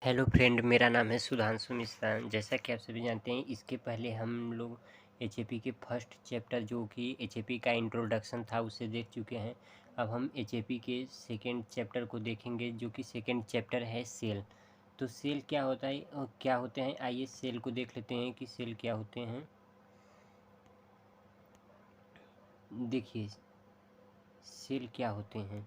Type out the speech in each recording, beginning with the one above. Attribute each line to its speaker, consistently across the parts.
Speaker 1: Hello friend, मेरा नाम है सुधांशु मिश्रा। जैसा कि आप सभी जानते हैं, इसके पहले हम लोग एचएपी के फर्स्ट चैप्टर जो कि एचएपी का इंट्रोडक्शन था उसे देख चुके हैं। अब हम एचएपी के सेकेंड चैप्टर को देखेंगे जो कि सेकेंड चैप्टर है सेल। तो सेल क्या होता है और क्या होते हैं, आइए सेल को देख लेते हैं कि सेल क्या होते हैं। देखिए सेल क्या होते हैं।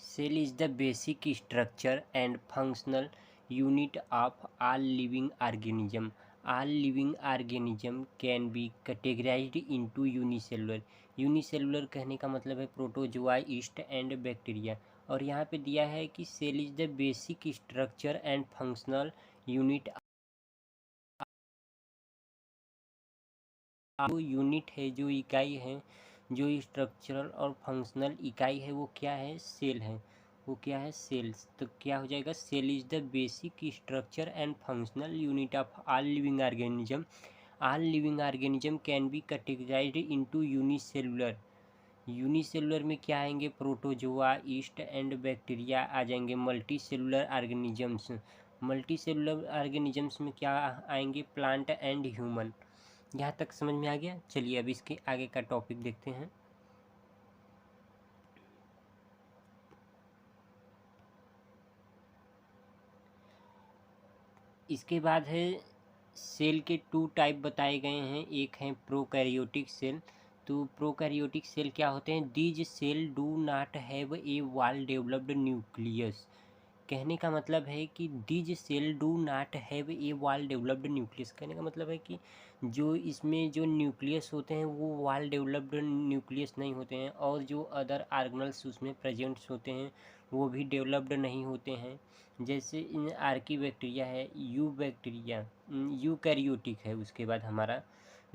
Speaker 1: Cell is the basic structure and functional unit of all living organism. All living organism can be categorized into unicellular. Unicellular कहने का मतलब है प्रोटोजोआ, ईस्ट एंड बैक्टीरिया। और यहाँ पे दिया है कि cell is the basic structure and functional unit. जो यूनिट है, जो इकाई है, जो स्ट्रक्चरल और फंक्शनल इकाई है वो क्या है, सेल है। वो क्या है, सेल्स। तो क्या हो जाएगा, cell is the basic structure and functional unit of all living organism. All living organism can be categorized into unicellular. Unicellular में क्या आएंगे, प्रोटोजोआ, ईस्ट एंड बैक्टीरिया आ जाएंगे। Multi cellular organisms, multi cellular organisms में क्या आएंगे, plant and human. यहाँ तक समझ में आ गया। चलिए अब इसके आगे का टॉपिक देखते हैं। इसके बाद है सेल के टू टाइप बताए गए हैं। एक है प्रोकैरियोटिक सेल। तो प्रोकैरियोटिक सेल क्या होते हैं, these cell do not have a well developed nucleus. कहने का मतलब है कि these cell do not have a well developed nucleus. कहने का मतलब है कि जो इसमें जो न्यूक्लियस होते हैं वो वेल डेवलप्ड न्यूक्लियस नहीं होते हैं, और जो अदर ऑर्गेनल्स उसमें प्रेजेंट्स होते हैं वो भी डेवलप्ड नहीं होते हैं। जैसे इन आर्की बैक्टीरिया है, यू बैक्टीरिया यूकैरियोटिक है। उसके बाद हमारा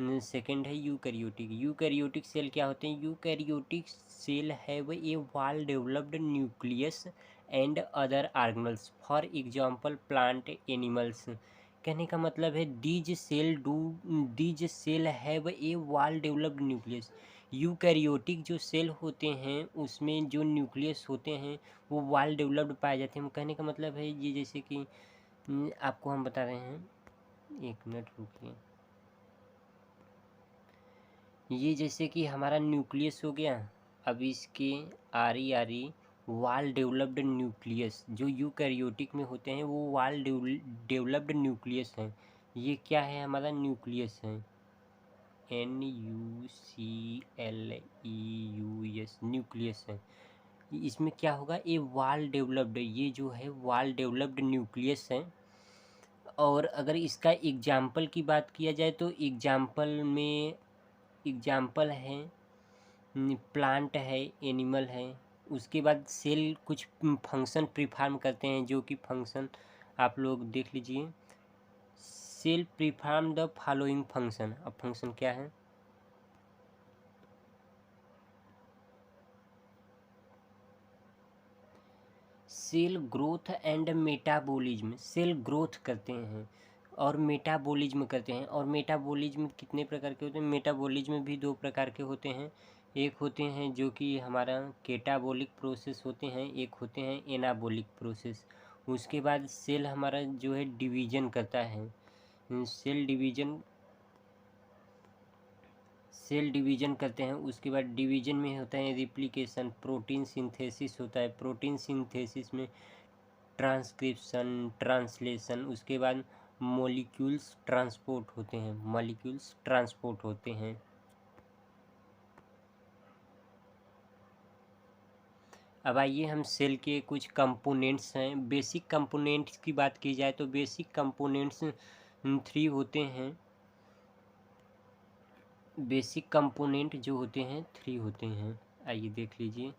Speaker 1: सेकेंड है यूकैरियोटिक। यूकैरियोटिक सेल क्या होते हैं, eukaryotic cell have a well developed nucleus and other organelles, for example plant, animals. कहने का मतलब है these cell have a well developed nucleus. Eukaryotic जो सेल होते हैं उसमें जो न्यूक्लियस होते हैं वो वेल डेवलप्ड पाए जाते हैं। कहने का मतलब है ये जैसे कि आपको हम बता रहे हैं, एक मिनट रुकिए। ये जैसे कि हमारा न्यूक्लियस हो गया। अब इसके आरी आरी वाल डेवलप्ड न्यूक्लियस जो यूकैरियोटिक में होते हैं वो वाल डेवलप्ड न्यूक्लियस हैं। ये क्या है, हमारा न्यूक्लियस है, NUCLEUS, न्यूक्लियस है। इसमें क्या होगा, ये वाल डेवलप्ड, ये जो है वाल डेवलप्ड न्यूक्लियस है। और अगर इसका एग्जाम्पल की बात किया जाए तो एग्जाम्पल है प्लांट है, एनिमल है। उसके बाद सेल कुछ फंक्शन प्रीफार्म करते हैं, जो कि फंक्शन आप लोग देख लीजिए। Cell perform the following function. अब फंक्शन क्या है, cell growth and metabolism. Cell growth करते हैं और मेटाबॉलिज्म करते हैं। और मेटाबॉलिज्म कितने प्रकार के होते हैं, मेटाबॉलिज्म भी दो प्रकार के होते हैं। एक होते हैं जो कि हमारा केटाबॉलिक प्रोसेस होते हैं, एक होते हैं एनाबॉलिक प्रोसेस। उसके बाद सेल हमारा जो है डिवीजन करता है। सेल डिवीजन करते हैं। उसके बाद डिवीजन में होता है रिप्लिकेशन, प्रोटीन सिंथेसिस होता है। प्रोटीन सिंथेसिस में ट्रांसक्रिप्शन, ट्रांसलेशन, उसके बाद मॉलिक्यूल्स ट्रांसपोर्ट होते हैं। अब आइए हम सेल के कुछ कंपोनेंट्स हैं, बेसिक कंपोनेंट्स की बात की जाए तो बेसिक कंपोनेंट्स 3 होते हैं। बेसिक कंपोनेंट जो होते हैं 3 होते हैं, आइए देख लीजिए।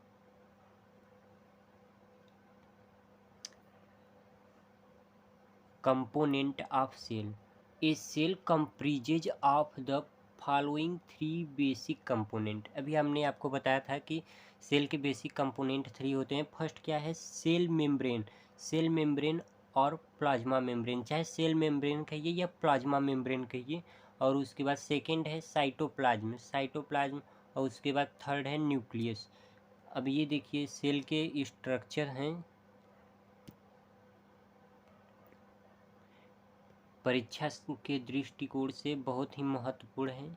Speaker 1: Component of cell, a cell comprises of the following 3 basic component. अभी हमने आपको बताया था कि सेल के बेसिक कंपोनेंट 3 होते हैं। फर्स्ट क्या है, सेल मेम्ब्रेन। सेल मेम्ब्रेन और प्लाज्मा मेम्ब्रेन, चाहे सेल मेम्ब्रेन कहिए या प्लाज्मा मेम्ब्रेन कहिए। और उसके बाद सेकेंड है साइटोप्लाज्म, और उसके बाद थर्ड है न्यूक्लियस। अब ये देखिए सेल के स्ट्रक्चर हैं, परीक्षा के दृष्टिकोण से बहुत ही महत्वपूर्ण है।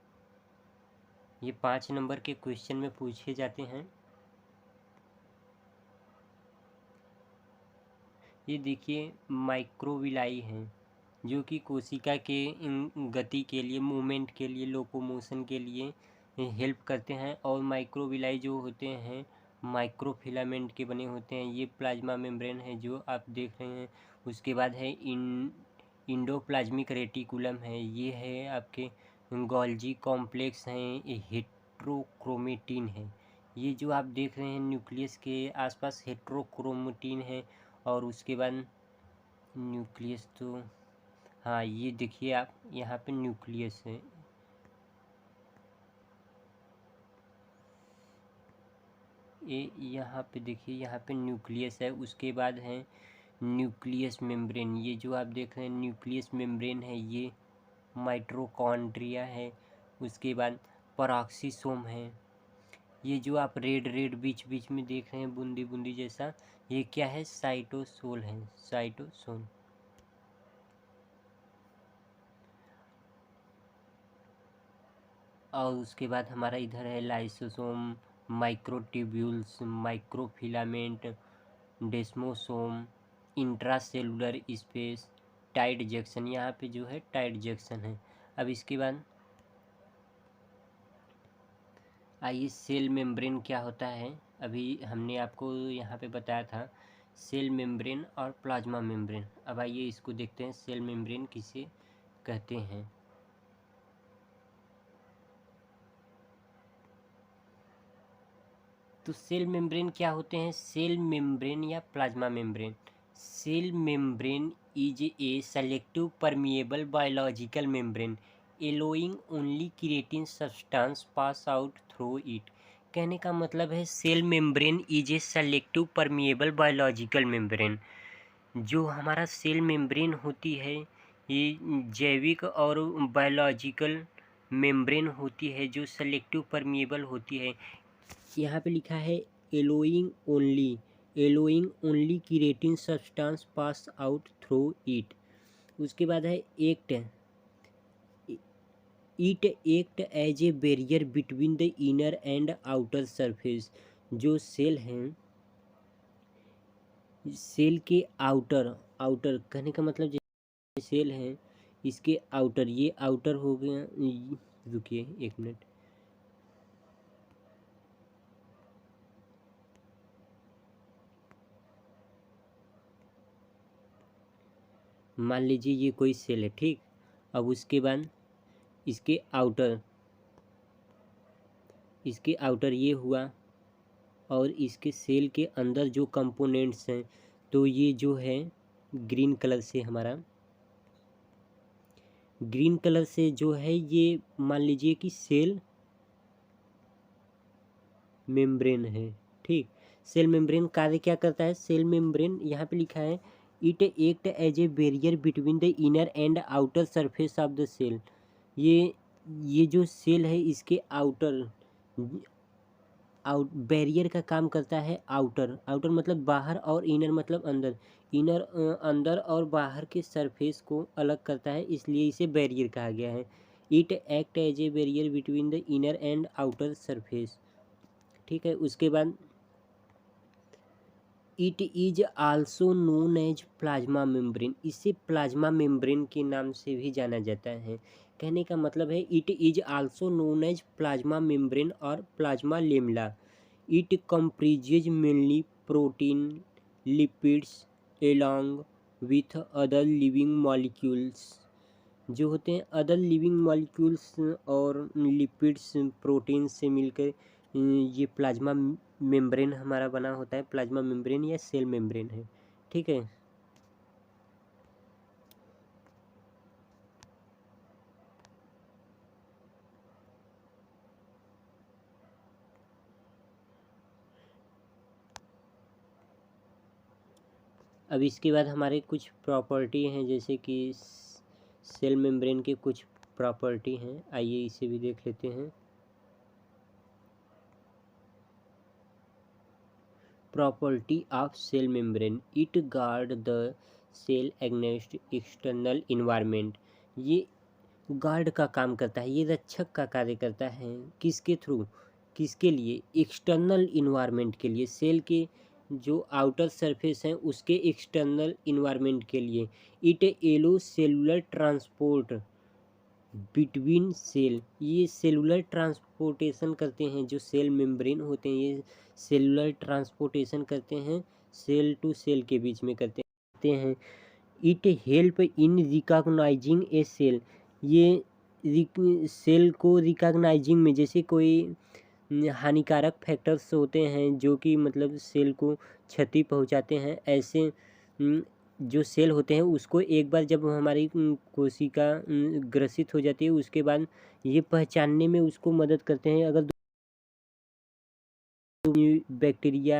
Speaker 1: ये 5 नंबर के क्वेश्चन में पूछे जाते हैं। ये देखिए माइक्रोविलाई हैं जो कि कोशिका के गति के लिए, मूवमेंट के लिए, लोकोमोशन के लिए हेल्प करते हैं। और माइक्रोविलाई जो होते हैं माइक्रोफिलामेंट के बने होते हैं। ये प्लाज्मा मेम्ब्रेन है जो आप देख रहे हैं। उसके बाद है इंडोप्लाज्मिक रेटिकुलम है, ये है आपके गोल्जी कॉम्प्लेक्स हैं, हेट्रोक्रोमेटिन है। ये जो आप देख रहे हैं न्यूक्लियस के आसपास हेट्रोक्रोमेटिन है। और उसके बाद न्यूक्लियस तो हाँ, ये देखिए आप यहाँ पे न्यूक्लियस है। ये यहाँ पे देखिए, यहाँ पे न्यूक्लियस है। उसके बाद है न्यूक्लियस मेम्ब्रेन। ये जो आप देख रहे हैं न्यूक्लियस मेम्ब्रेन है, ये माइटोकॉन्ड्रिया है। उसके बाद पेरोक्सिसोम है। ये जो आप रेड रेड बीच बीच में देख रहे हैं बूंदी बूंदी जैसा, ये क्या है? साइटोसोल है, साइटोसोल। और उसके बाद हमारा इधर है lysosome, microtubules, microfilament, desmosome, intracellular space, tight junction. यहाँ पे जो है टाइट जंक्शन है। अब इसके बाद आइए सेल मेम्ब्रेन क्या होता है। अभी हमने आपको यहाँ पे बताया था सेल मेम्ब्रेन और प्लाज्मा मेम्ब्रेन। अब आइए इसको देखते हैं, सेल मेम्ब्रेन किसे कहते हैं। तो सेल मेम्ब्रेन क्या होते हैं? सेल मेम्ब्रेन या plasma membrane. Cell membrane is a selective permeable biological membrane allowing only certain substance pass out through it. कहने का मतलब है cell membrane is a selective permeable biological membrane. जो हमारा सेल मेम्ब्रेन होती है ये जैविक और बायोलॉजिकल मेम्ब्रेन होती है जो सेलेक्टिव परमिएबल होती है। यहाँ पे लिखा है allowing only certain substance pass out through it. उसके बाद है act as a barrier between the inner and outer surface. जो सेल हैं, सेल के आउटर कहने का मतलब जैसे सेल हैं इसके आउटर, ये आउटर हो गया। रुकिए 1 मिनट। मान लीजिए ये कोई सेल है, ठीक। अब उसके बाद इसके आउटर ये हुआ। और इसके सेल के अंदर जो कंपोनेंट्स हैं, तो ये जो है ग्रीन कलर से जो है ये मान लीजिए कि सेल मेम्ब्रेन है, ठीक। सेल मेम्ब्रेन कार्य क्या करता है? सेल मेम्ब्रेन यहाँ पे लिखा है it act as a barrier between the inner and outer surface of the cell. ये जो सेल है इसके बैरियर का काम करता है। आउटर मतलब बाहर और इनर मतलब अंदर। अंदर और बाहर के सरफेस को अलग करता है, इसलिए इसे बैरियर कहा गया है। It act as a barrier between the inner and outer surface, ठीक है। उसके बाद it is also known as plasma membrane. इसे प्लाज्मा मेम्ब्रेन के नाम से भी जाना जाता है। कहने का मतलब है it is also known as plasma membrane और plasma lamella. It comprises mainly protein, lipids along with other living molecules. जो होते हैं अदर लिविंग मॉलिक्यूल्स और लिपिड्स प्रोटीन से मिलकर ये प्लाज्मा मेम्ब्रेन हमारा बना होता है। प्लाज्मा मेम्ब्रेन या सेल मेम्ब्रेन है, ठीक है। अब इसके बाद हमारे कुछ प्रॉपर्टी हैं, जैसे कि सेल मेम्ब्रेन के कुछ प्रॉपर्टी हैं। आइए इसे भी देख लेते हैं। Property of cell membrane, it guard the cell against external environment. ये गार्ड का काम करता है, ये रक्षक का कार्य करता है। किसके थ्रू, किसके लिए? एक्सटर्नल इन्वायरमेंट के लिए, सेल के जो आउटर सरफेस है उसके एक्सटर्नल इन्वायरमेंट के लिए। It allow cellular transport between cell, ये सेलुलर ट्रांसपोर्टेशन करते हैं, जो सेल मेम्ब्रेन होते हैं ये सेलुलर ट्रांसपोर्टेशन करते हैं, सेल टू सेल के बीच में करते हैं। It help in recognizing a cell, ये सेल को रिकॉग्नाइजिंग में, जैसे कोई हानिकारक फैक्टर्स होते हैं जो कि मतलब सेल को क्षति पहुंचाते हैं, ऐसे जो सेल होते हैं उसको एक बार जब हमारी कोशिका ग्रसित हो जाती है उसके बाद ये पहचानने में उसको मदद करते हैं। अगर बैक्टीरिया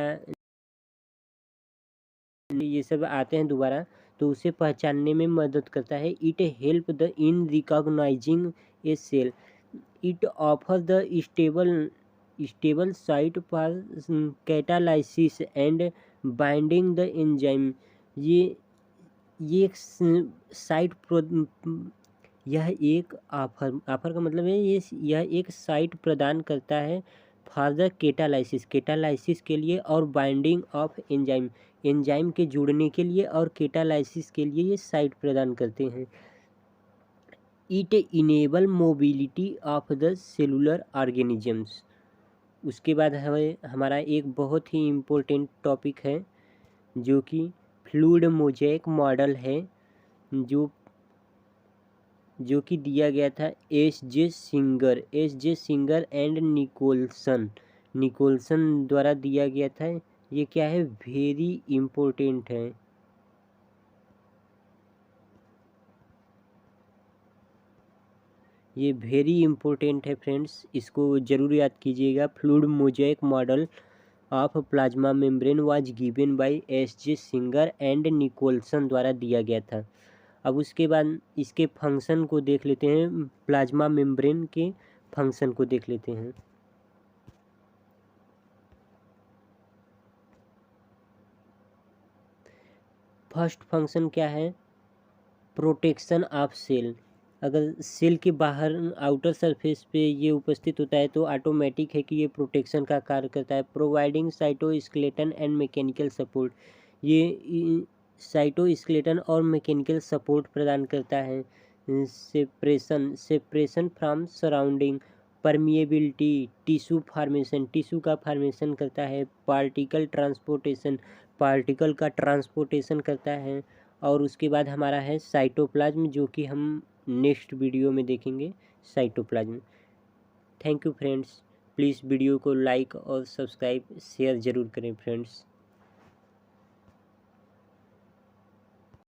Speaker 1: ये सब आते हैं दोबारा तो उसे पहचानने में मदद करता है। It help the in recognizing a cell, it offer the stable site for catalysis and binding the enzyme. ये एक साइट यह एक ऑफर का मतलब है यह एक साइट प्रदान करता है फॉर द कैटालाइसिस के लिए और बाइंडिंग ऑफ एंजाइम के जुड़ने के लिए और कैटालाइसिस के लिए ये साइट प्रदान करते हैं। It enable mobility of the cellular organisms. उसके बाद हमारा एक बहुत ही इम्पोर्टेंट टॉपिक है जो कि फ्लूइड मोज़ेक मॉडल है, जो कि दिया गया था S J Singer and Nicolson द्वारा दिया गया था। ये क्या है, वेरी इम्पोर्टेंट है। ये वेरी इम्पोर्टेंट है फ्रेंड्स, इसको ज़रूर याद कीजिएगा। Fluid mosaic model of plasma membrane was given by S J Singer and Nicolson द्वारा दिया गया था। अब उसके बाद इसके फंक्शन को देख लेते हैं, प्लाज्मा मेम्ब्रेन के फंक्शन को देख लेते हैं। फर्स्ट फंक्शन क्या है, प्रोटेक्शन ऑफ सेल। अगर सेल के बाहर आउटर सरफेस पे ये उपस्थित होता है तो ऑटोमेटिक है कि ये प्रोटेक्शन का कार्य करता है। Providing cytoskeleton and mechanical support, ये साइटोस्केलेटन और मैकेनिकल सपोर्ट प्रदान करता है। Separation from surrounding, permeability, tissue का फार्मेशन करता है। पार्टिकल का ट्रांसपोर्टेशन करता है। और उसके बाद हमारा है साइटोप्लाज्म, जो कि हम नेक्स्ट वीडियो में देखेंगे cytoplasm. Thank you friends, please video को लाइक और सब्सक्राइब शेयर ज़रूर करें फ्रेंड्स।